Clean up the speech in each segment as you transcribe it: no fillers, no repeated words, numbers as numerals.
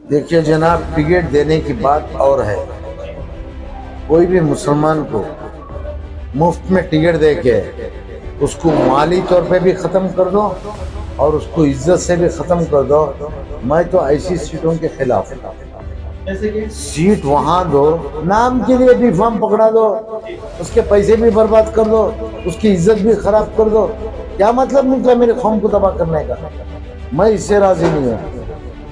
देखिए जनाब, टिकट देने की बात और है। कोई भी मुसलमान को मुफ्त में टिकट दे के उसको माली तौर पे भी ख़त्म कर दो और उसको इज्जत से भी ख़त्म कर दो। मैं तो ऐसी सीटों के खिलाफ हूँ। जैसे कि सीट वहाँ दो, नाम के लिए भी फॉर्म पकड़ा दो, उसके पैसे भी बर्बाद कर दो, उसकी इज्जत भी खराब कर दो। क्या मतलब निकला मेरे कौम को तबाह करने का? मैं इससे राजी नहीं हूँ।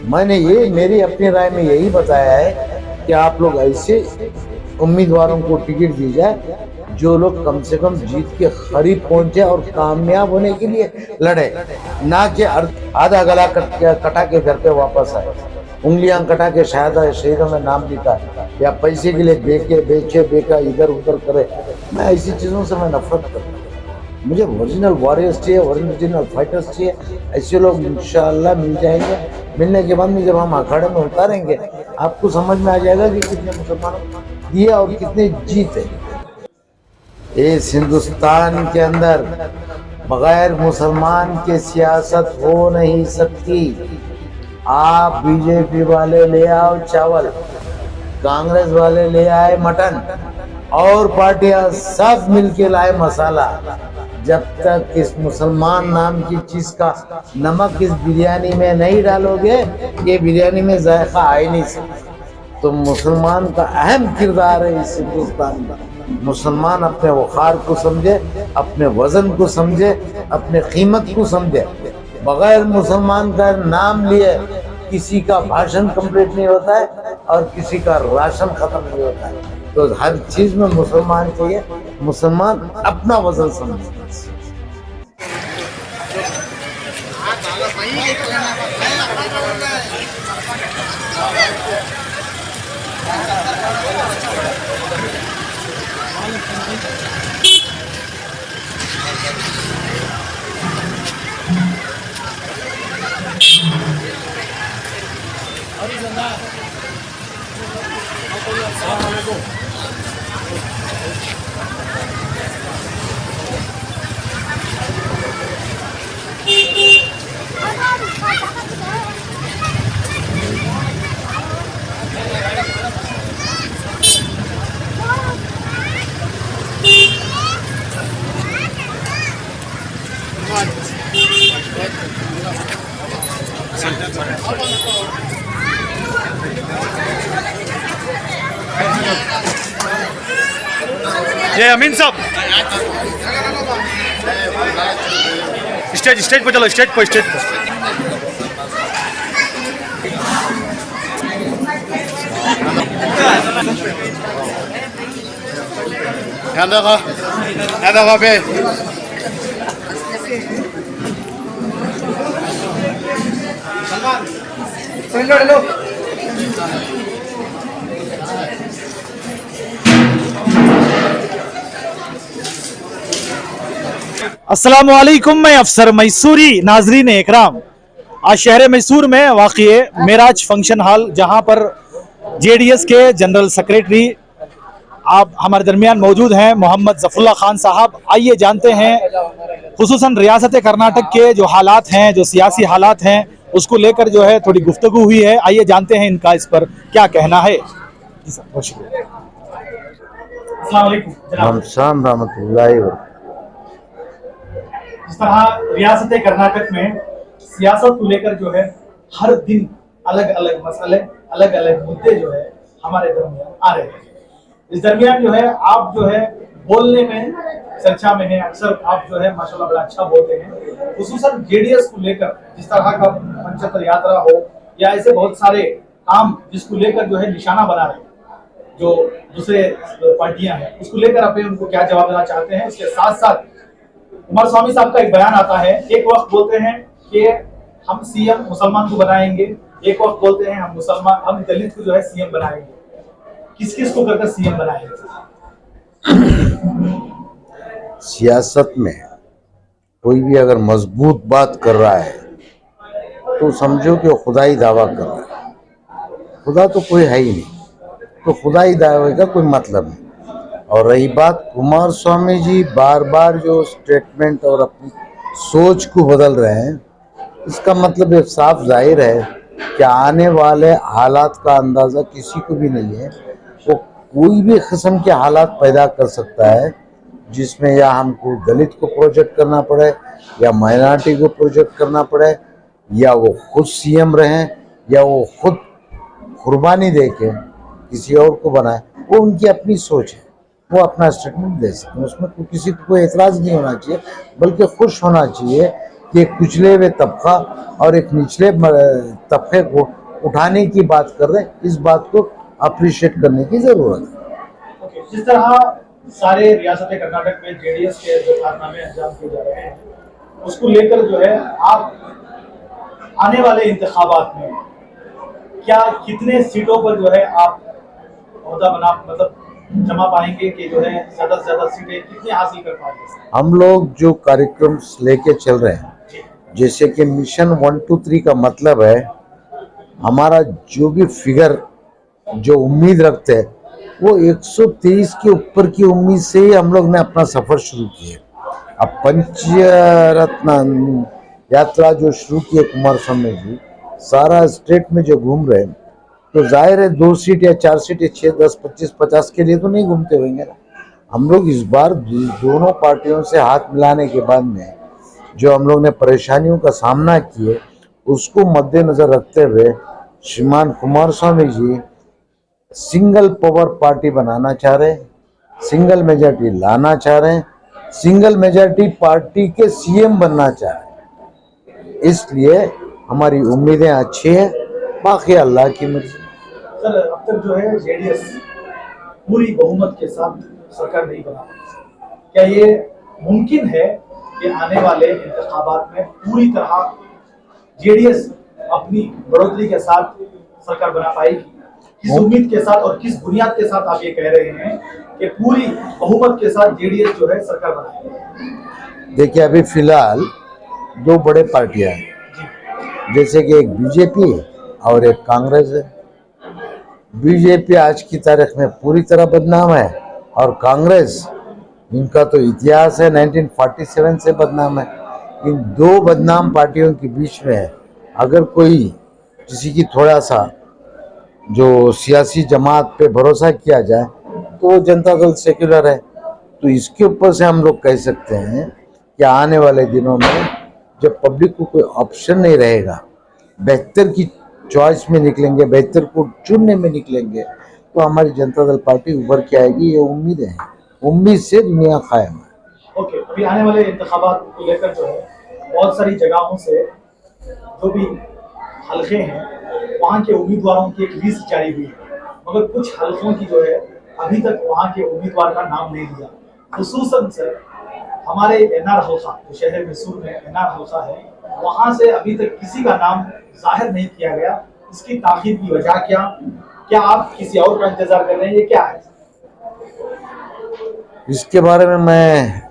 मैंने ये मेरी अपनी राय में यही बताया है कि आप लोग ऐसे उम्मीदवारों को टिकट दी जाए जो लोग कम से कम जीत के करीब पहुंचे और कामयाब होने के लिए लड़े, ना कि आधा गला कटा के घर पे वापस आए, उंगलियां कटा के शायद शहीदों में नाम लिखा या पैसे के लिए बेचे बेका इधर उधर करे। मैं ऐसी चीज़ों से मैं नफरत करता हूँ। मुझे ओरिजिनल वॉरियर्स चाहिए, ओरिजिनल फाइटर्स चाहिए। ऐसे लोग इंशाअल्लाह मिल जाएंगे। मिलने के बाद में जब हम अखाड़े में उतारेंगे आपको समझ में आ जाएगा कि कितने मुसलमानों को दिए और कितने जीते। इस हिंदुस्तान के अंदर बगैर मुसलमान के सियासत हो नहीं सकती। आप बीजेपी वाले ले आओ चावल, कांग्रेस वाले ले आए मटन और पार्टियां सब मिलके लाए मसाला। जब तक इस मुसलमान नाम की चीज का नमक इस बिरयानी में नहीं डालोगे ये बिरयानी में जायका आ ही नहीं सकता। तो मुसलमान का अहम किरदार है इस हिंदुस्तान में। मुसलमान अपने वक़ार को समझे, अपने वजन को समझे, अपने कीमत को समझे। बगैर मुसलमान का नाम लिए किसी का भाषण कंप्लीट नहीं होता है और किसी का राशन खत्म नहीं होता है। तो हर चीज में मुसलमान चाहिए। मुसलमान अपना वजन समझे। जय अमीन साहब, स्टेज पे चलो, स्टेज पे ध्यान रखो पे। अस्सलामुअलैकुम, मैं अफसर मैसूरी। नाजरीन इकराम, आज शहर मैसूर में वाक़ मेराज फंक्शन हॉल, जहां पर जेडीएस के जनरल सेक्रेटरी आप हमारे दरमियान मौजूद हैं, मोहम्मद ज़फ़रुल्लाह खान साहब। आइए जानते हैं खुसूसन रियासत कर्नाटक के जो हालात हैं, जो सियासी हालात हैं, उसको लेकर जो है थोड़ी गुफ्तगू हुई है। आइए जानते हैं इनका इस पर क्या कहना है। जी सर, बहुत शुक्रिया। अस्सलाम वालेकुम जनाब। जिस तरह रियासत कर्नाटक में सियासत को लेकर जो है हर दिन अलग अलग मसले, अलग अलग मुद्दे जो है हमारे दरमियान आ रहे हैं। इस दरमियान जो है आप जो है बोलने में चर्चा में है, अक्सर आप जो है माशाल्लाह बड़ा अच्छा बोलते हैं। खुसूसन जेडीएस को लेकर जिस तरह का पंचतर यात्रा हो या ऐसे बहुत सारे काम जिसको लेकर जो है निशाना बना रहे हैं जो दूसरे पार्टियां हैं, उसको लेकर आप उनको क्या जवाब देना चाहते हैं? उसके साथ साथ कुमारस्वामी साहब का एक बयान आता है, एक वक्त बोलते हैं कि हम सीएम मुसलमान को बनाएंगे, एक वक्त बोलते हैं हम दलित को जो है सीएम बनाएंगे। किस किस को करकर सीएम बनाएंगे? सियासत में कोई भी अगर मजबूत बात कर रहा है तो समझो कि वो खुदाई दावा कर रहा है। खुदा तो कोई है ही नहीं, तो खुदाई दावे का कोई मतलब नहीं। और रही बात कुमारस्वामी जी बार बार जो स्टेटमेंट और अपनी सोच को बदल रहे हैं, इसका मतलब ये साफ जाहिर है कि आने वाले हालात का अंदाज़ा किसी को भी नहीं है। वो कोई भी किस्म के हालात पैदा कर सकता है जिसमें या हमको दलित को प्रोजेक्ट करना पड़े या माइनॉरिटी को प्रोजेक्ट करना पड़े या वो खुद सीएम रहें या वो खुद कुर्बानी दे के किसी और को बनाए। वो उनकी अपनी सोच है, वो अपना स्टेटमेंट दे सकते हैं, उसमें किसी को कोई एतराज़ नहीं होना चाहिए, बल्कि खुश होना चाहिए कि एक पिछड़े हुए तबका और एक निचले तबके को उठाने की बात कर रहे हैं। इस बात को अप्रिशिएट करने की ज़रूरत है। ओके, जिस तरह सारे रियासत कर्नाटक में जेडीएस के जो कारनामे अंजाम किए जा रहे हैं, उसको लेकर जो है आप आने वाले इंतखाबात में क्या कितने सीटों पर जो है आप ओहदा बना मतलब जमा पाएंगे कि जो है ज्यादा से ज्यादा सीटें कितने हासिल कर पाएंगे? हम लोग जो कार्यक्रम लेके चल रहे हैं, जैसे कि मिशन 1 2 3 का मतलब है हमारा जो भी फिगर जो उम्मीद रखते हैं वो 123 के ऊपर की उम्मीद से ही हम लोग ने अपना सफर शुरू किया। अब पंचरत्न यात्रा जो शुरू की है कुमारस्वामी जी, सारा स्टेट में जो घूम रहे हैं, तो जाहिर है 2 सीट या 4 सीट या 6 10 25 50 के लिए तो नहीं घूमते होंगे ना। हम लोग इस बार दोनों पार्टियों से हाथ मिलाने के बाद में जो हम लोग ने परेशानियों का सामना किए उसको मद्देनजर रखते हुए श्रीमान कुमारस्वामी जी सिंगल पावर पार्टी बनाना चाह रहे हैं, सिंगल मेजॉरिटी लाना चाह रहे हैं, सिंगल मेजॉरिटी पार्टी के सीएम बनना चाह रहे हैं। इसलिए हमारी उम्मीदें अच्छी हैं, बाकी अल्लाह की मर्जी। सर, अब तक जो है जेडीएस पूरी बहुमत के साथ सरकार नहीं बना पाई, क्या ये मुमकिन है कि आने वाले इंतखाबात में पूरी तरह जेडीएस अपनी बढ़ोतरी के साथ सरकार बना पाएगी? किस उम्मीद के साथ और किस बुनियाद के साथ आप ये कह रहे हैं कि पूरी बहुमत के साथ जेडीएस जो है सरकार बनाएगी? देखिए, अभी फिलहाल 2 बड़े पार्टियां हैं, जैसे कि एक बीजेपी और एक कांग्रेस है। बीजेपी आज की तारीख में पूरी तरह बदनाम है और कांग्रेस, इनका तो इतिहास है 1947 से बदनाम है। इन 2 बदनाम पार्टियों के बीच में अगर कोई किसी की थोड़ा सा जो सियासी जमात पे भरोसा किया जाए तो जनता दल सेक्युलर है। तो इसके ऊपर से हम लोग कह सकते हैं कि आने वाले दिनों में जब पब्लिक को कोई ऑप्शन नहीं रहेगा, बेहतर की चॉइस में निकलेंगे, बेहतर को चुनने में निकलेंगे, तो हमारी जनता दल पार्टी उभर के आएगी। ये उम्मीदें हैं, उम्मीद से दुनिया कायम है। ओके, अभी आने वाले इंतखाबात को लेकर जो है बहुत सारी जगहों से जो भी हल्के हैं वहाँ के उम्मीदवारों की एक लिस्ट जारी हुई है, मगर कुछ हल्कों की जो है अभी तक वहाँ के उम्मीदवार का नाम नहीं लिया। खुसूसन सर हमारे एनआर हल्का जो शहर मैसूर में एनआर हल्का है, वहाँ से अभी तक किसी का नाम जाहिर नहीं किया गया। इसकी ताखीर की वजह क्या आप किसी और का इंतजार कर रहे हैं, ये क्या है? इसके बारे में मैं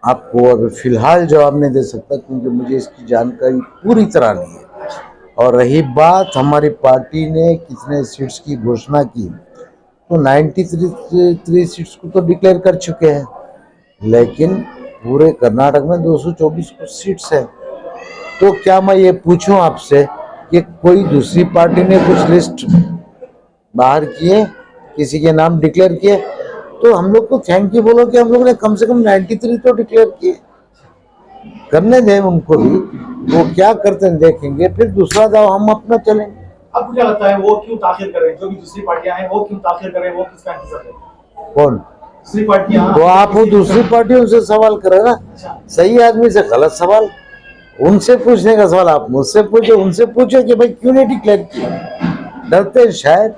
आपको अभी फिलहाल जवाब नहीं दे सकता, क्योंकि मुझे इसकी जानकारी पूरी तरह नहीं है। और रही बात हमारी पार्टी ने कितने सीट्स की घोषणा की, तो 93 सीट्स को तो डिक्लेयर कर चुके हैं, लेकिन पूरे कर्नाटक में 224 सीट्स हैं। तो क्या मैं ये पूछूं आपसे कि कोई दूसरी पार्टी ने कुछ लिस्ट बाहर किए, किसी के नाम डिक्लेयर किए? तो हम लोग को थैंक यू बोलो कि हम लोग ने कम से कम 93 तो डिक्लेयर किए। करने दें उनको भी, वो क्या करते हैं देखेंगे, फिर दूसरा दाव हम अपना चलेंगे। आपको क्या लगता है वो क्यों ताखिर कर रहे हैं? जो भी दूसरी पार्टियां हैं वो क्यों ताखिर कर रहे हैं? वो किसका इंतजार कर रहे हैं? कौन? दूसरी पार्टियां। तो आप वो दूसरी पार्टियों से सवाल करें ना, सही आदमी से गलत सवाल। उनसे पूछने का सवाल आप मुझसे पूछे, उनसे पूछे कि भाई क्यों नहीं डिक्लेयर किया, डरते शायद।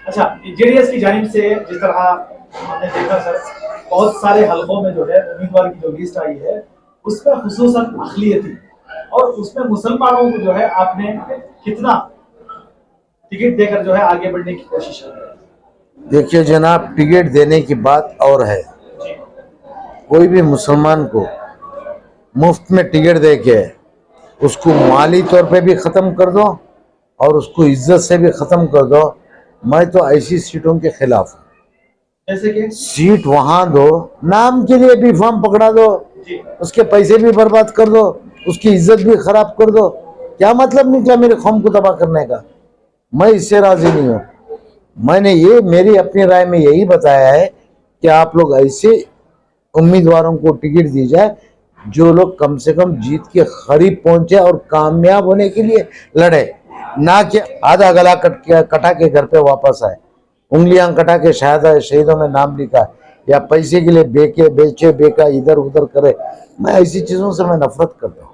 अच्छा, जेडीएस की जानिब से जिस तरह हमने देखा सर, बहुत सारे हलकों में जो है उम्मीदवार की जो लिस्ट आई है उसमें खुसूसन अक़लियती और उसमें मुसलमानों को जो है आपने कितना टिकट देकर जो है आगे बढ़ने की कोशिश की? देखिए जनाब, टिकट देने की बात और है। कोई भी मुसलमान को मुफ्त में टिकट दे के उसको माली तौर पे भी ख़त्म कर दो और उसको इज्जत से भी ख़त्म कर दो, मैं तो ऐसी सीटों के खिलाफ हूँ। जैसे कि सीट वहाँ दो, नाम के लिए भी फॉर्म पकड़ा दो, उसके पैसे भी बर्बाद कर दो, उसकी इज्जत भी खराब कर दो, क्या मतलब निकला मेरे कौम को तबाह करने का? मैं इससे राजी नहीं हूँ। मैंने ये मेरी अपनी राय में यही बताया है कि आप लोग ऐसे उम्मीदवारों को टिकट दी जाए जो लोग कम से कम जीत के करीब पहुंचे और कामयाब होने के लिए लड़े, ना कि आधा गला कटा के घर पे वापस आए, उंगलियां कटा के शायद शहीदों में नाम लिखा या पैसे के लिए बेचे बेका इधर उधर करे। मैं ऐसी चीज़ों से मैं नफरत करता हूँ।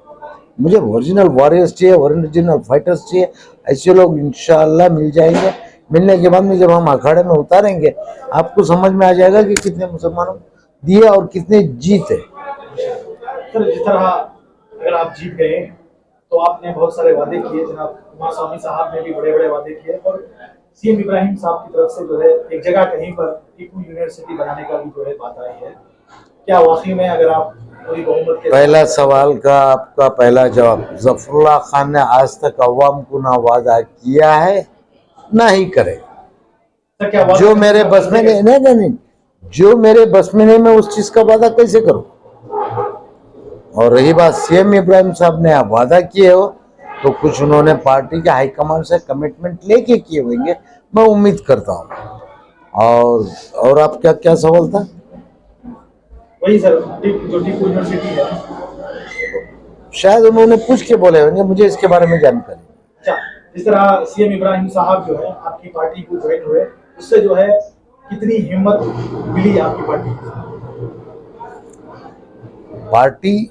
मुझे ओरिजिनल वॉरियर्स चाहिए, ओरिजिनल फाइटर्स चाहिए। ऐसे लोग इंशाअल्लाह मिल जाएंगे। मिलने के बाद में जब हम अखाड़े में उतारेंगे आपको समझ में आ जाएगा कि कितने मुसलमानों दिए और कितने जीते। सर, जिस तरह अगर आप जीत गए तो आपने बहुत सारे वादे किए, जनाब कुमारस्वामी साहब ने भी बड़े बड़े वादे किए और सीएम इब्राहिम साहब की तरफ से जो है एक जगह कहीं पर टीपू यूनिवर्सिटी बनाने का भी जो है बात आई है। क्या वाकई में अगर आप पूरी बहुमत के पहला सवाल का आपका पहला जवाब, जफरुल्लाह खान ने आज तक अवाम को ना वादा किया है ना ही करे। सर, क्या वादा जो मेरे बस में नहीं, जो मेरे बस में नहीं मैं उस चीज का वादा कैसे करूं? और रही बात सीएम इब्राहिम साहब ने वादा किए हो तो कुछ उन्होंने पार्टी के हाईकमान से कमिटमेंट लेके किए होंगे, मैं उम्मीद करता हूं। और आपका क्या सवाल था? वही सर, जो टीपू यूनिवर्सिटी है, शायद उन्होंने पूछ के बोले होंगे, मुझे इसके बारे में जानकारी। अच्छा, जिस तरह सीएम इब्राहिम साहब जो है आपकी पार्टी को ज्वाइन हुए, उससे जो है कितनी हिम्मत मिली आपकी पार्टी को? पार्टी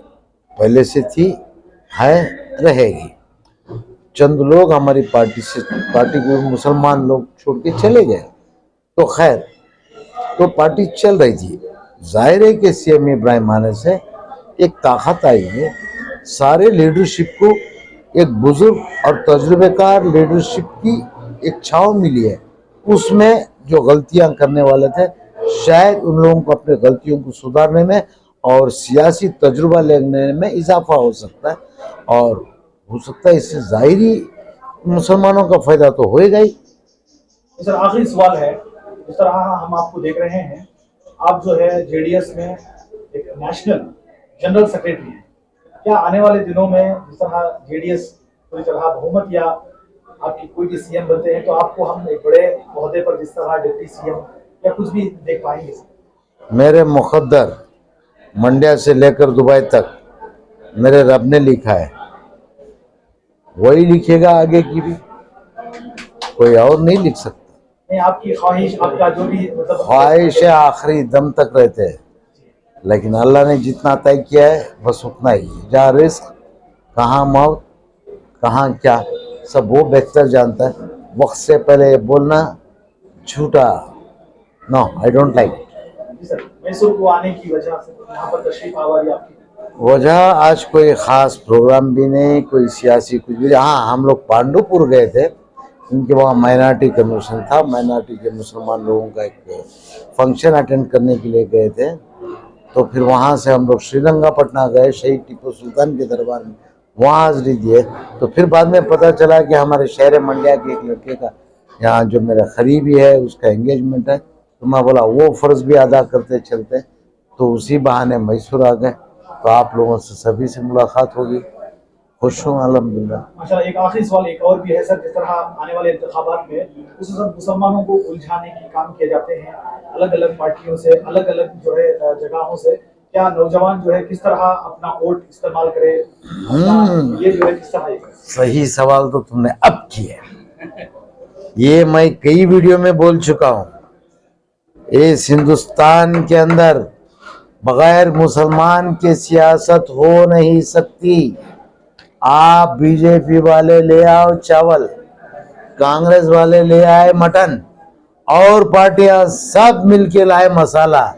पहले से थी, है, रहेगी। चंद लोग हमारी पार्टी को मुसलमान लोग छोड़ के चले गए, तो खैर, तो पार्टी चल रही थी। जाहिर है कि सीएम इब्राहिम आने से एक ताकत आई है, सारे लीडरशिप को एक बुजुर्ग और तजुर्बेकार लीडरशिप की एक छाव मिली है। उसमें जो गलतियां करने वाले थे, शायद उन लोगों को अपने गलतियों को सुधारने में और सियासी तजुर्बा लेने में इजाफा हो सकता है, और हो सकता है इससे जाहिरी मुसलमानों का फायदा तो होएगा ही। सर, आखिरी सवाल है, जिस तरह हम आपको देख रहे हैं, आप जो है जेडीएस में एक नेशनल जनरल सेक्रेटरी हैं। क्या आने वाले दिनों में जिस तरह जेडीएस पूरी तरह बहुमत या आपकी कोई भी सीएम बनते हैं तो आपको हम एक बड़े ओहदे पर जिस तरह डिप्टी सीएम या कुछ भी देख पाएंगे? मेरे मुकद्दर मंड्या से लेकर दुबई तक मेरे रब ने लिखा है, वही लिखेगा आगे की भी, कोई और नहीं लिख सकता। नहीं, आपकी ख्वाहिश, आपका जो भी मतलब ख्वाहिश आखिरी दम तक रहते हैं, लेकिन अल्लाह ने जितना तय किया है बस उतना ही। जहाँ रिस्क, कहाँ मौत, कहाँ क्या, सब वो बेहतर जानता है। वक्त से पहले बोलना झूठा, no, I don't like. Sir, Mysore को आने की वजह से यहाँ पर तशरीफ आवारी आपकी वजह आज कोई ख़ास प्रोग्राम भी नहीं, कोई सियासी कुछ भी। हाँ, हम लोग पांडुपुर गए थे, उनके वहाँ माइनॉरिटी कन्वेंशन था, माइनॉरिटी के मुसलमान लोगों का एक फंक्शन अटेंड करने के लिए गए थे। तो फिर वहाँ से हम लोग श्रीरंगापटना गए, शहीद टीपू सुल्तान के दरबार में, वहाँ हाजिरी दिए। तो फिर बाद में पता चला कि हमारे शहर मंड्या के एक लड़के का यहाँ जो मेरा करीबी है उसका एंगेजमेंट है। तो मैं बोला वो फ़र्ज़ भी अदा करते चलते, तो उसी बहाने मैसूर आ गए। तो आप लोगों से सभी से मुलाकात होगी, खुश हूँ अल्हम्दुलिल्लाह। माशाल्लाह। एक आखिरी सवाल एक और भी है सर, जिस तरह आने वाले इंतखाबात में खुसूसन मुसलमानों को उलझाने की काम किए जाते हैं अलग अलग पार्टियों से, अलग अलग जो है जगहों से, क्या नौजवान जो है किस तरह अपना वोट इस्तेमाल करे, ये जो है किस तरह? सही सवाल तो तुमने अब किया। ये मैं कई वीडियो में बोल चुका हूँ, इस हिंदुस्तान के अंदर बगैर मुसलमान के सियासत हो नहीं सकती। आप बीजेपी वाले ले आओ चावल, कांग्रेस वाले ले आए मटन, और पार्टियां सब मिलके लाए मसाला,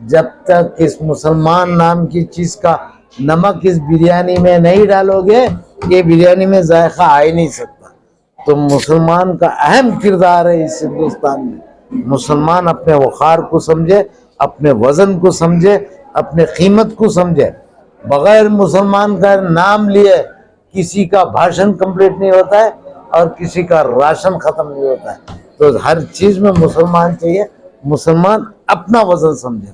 जब तक इस मुसलमान नाम की चीज का नमक इस बिरयानी में नहीं डालोगे, ये बिरयानी में जायका आ ही नहीं सकता। तो मुसलमान का अहम किरदार है इस हिंदुस्तान में। मुसलमान अपने वक़ार को समझे, अपने वजन को समझे, अपने कीमत को समझे। बगैर मुसलमान का नाम लिए किसी का भाषण कंप्लीट नहीं होता है और किसी का राशन खत्म नहीं होता है। तो हर चीज में मुसलमान चाहिए, मुसलमान अपना वजन समझे।